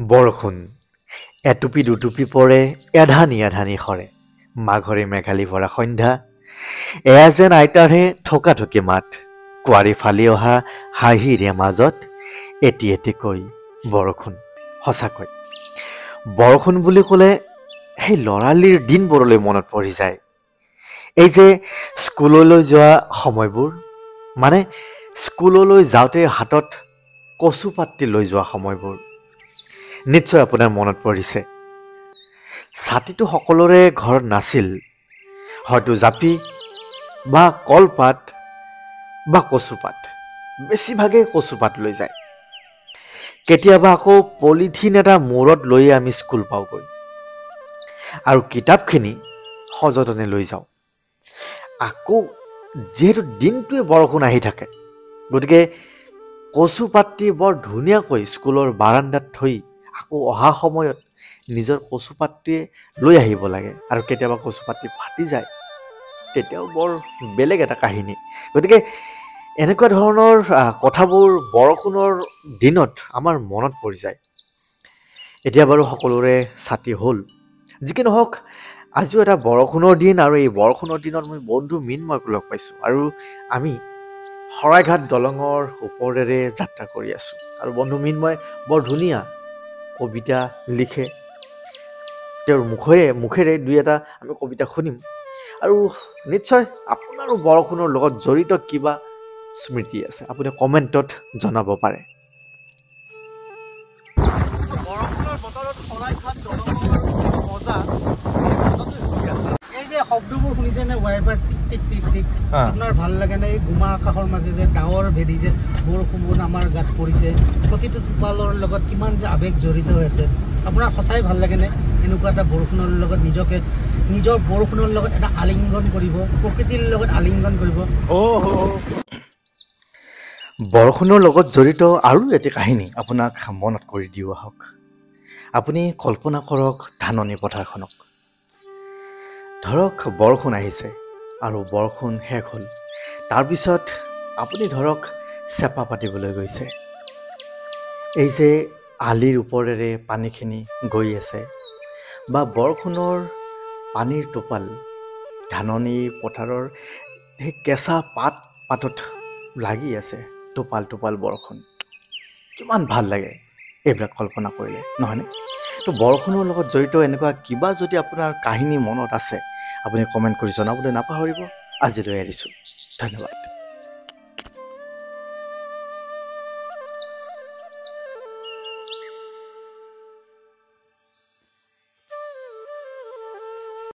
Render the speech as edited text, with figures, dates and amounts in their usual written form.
বৰষুণ এটুপি দুটুপি পৰে এধানি এধানি সৰে মাঘৰে মেঘালী ভৰা সন্ধ্যা এয়া যেন আইতাৰহে থকাথকি মাত কোৱাৰী ফালি অহা হাঁহিৰে মাজত এটি এটিকৈ বৰষুণ সঁচাকৈ বৰষুণ বুলি ক'লে সেই ল'ৰালিৰ দিনবোৰলৈ মনত পৰি যায় এই যে স্কুললৈ যোৱা সময়বোৰ মানে স্কুললৈ যাওঁতে হাতত কচু পাতটি লৈ যোৱা সময়বোৰ নিশ্চয় আপোনাৰ মনত পৰিছে ছাতিটো সকলোৰে ঘৰত নাছিল হয়তো জাপি বা কলপাত বা কচুপাত বেছিভাগেই কচুপাত লৈ যায় কেতিয়াবা আকৌ পলিথিন এটা মূৰত লৈ আমি স্কুল পাওঁগৈ আৰু কিতাপখিনি সযতনে লৈ যাওঁ আকৌ যিহেতু দিনটোৱে বৰষুণ আহি থাকে গতিকে কচুপাতটি বৰ ধুনীয়াকৈ স্কুলৰ বাৰান্দাত থৈ আকৌ অহা সময়ত নিজৰ কচুপাতটোৱে লৈ আহিব লাগে আৰু কেতিয়াবা কচুপাতটি ফাটি যায় তেতিয়াও বৰ বেলেগ এটা কাহিনী গতিকে এনেকুৱা ধৰণৰ কথাবোৰ বৰষুণৰ দিনত আমাৰ মনত পৰি যায় এতিয়া বাৰু সকলোৰে ছাতি হ'ল যি কি নহওক আজিও এটা বৰষুণৰ দিন আৰু এই বৰষুণৰ দিনত মই বন্ধু মৃন্ময়ক লগ পাইছোঁ আৰু আমি শৰাইঘাট দলঙৰ ওপৰেৰে যাত্ৰা কৰি আছোঁ আৰু বন্ধু মৃন্ময় বৰ ধুনীয়া কবিতা লিখে তেওঁৰ মুখেৰে দুই এটা আমি কবিতা শুনিম আৰু নিশ্চয় আপোনাৰো বৰষুণৰ লগত জড়িত কিবা স্মৃতি আছে আপুনি কমেণ্টত জনাব পাৰে বৰষুণৰ বতৰত শৰাইঘাট দলঙৰ মজা এই যে শব্দবোৰ শুনিছেনে ৱাইপাৰ টিক টিক টিক আপোনাৰ ভাল লাগে নে এই গুমা আকাশৰ মাজে যে ডাৱৰ ভেদি যে বৰষুণ আমাৰ গাত পৰিছে প্ৰতিটো টোপালৰ লগত কিমান যে আৱেগ জড়িত হৈ আছে আপোনাৰ সঁচাই ভাল লাগেনে এনেকুৱা এটা বৰষুণৰ লগত নিজৰ বৰষুণৰ লগত এটা আলিংগন কৰিব প্ৰকৃতিৰ লগত আলিংগন কৰিব বৰষুণৰ লগত জড়িত আৰু এটি কাহিনী আপোনাক মনত কৰি দিওঁ আহক আপুনি কল্পনা কৰক ধাননি পথাৰখনক ধৰক বৰষুণ আহিছে আৰু বৰষুণ শেষ হ'ল তাৰপিছত আপুনি ধৰক চেপা পাতিবলৈ গৈছে এই যে আলিৰ ওপৰেৰে পানীখিনি গৈ আছে বা বৰষুণৰ পানীৰ টোপাল ধাননি পথাৰৰ সেই কেঁচা পাতত লাগি আছে টোপাল টোপাল বৰষুণ কিমান ভাল লাগে এইবিলাক কল্পনা কৰিলে নহয়নে তো বৰষুণৰ লগত জড়িত এনেকুৱা কিবা যদি আপোনাৰ কাহিনী মনত আছে আপুনি কমেণ্ট কৰি জনাবলৈ নাপাহৰিব আজিলৈ এৰিছোঁ ধন্যবাদ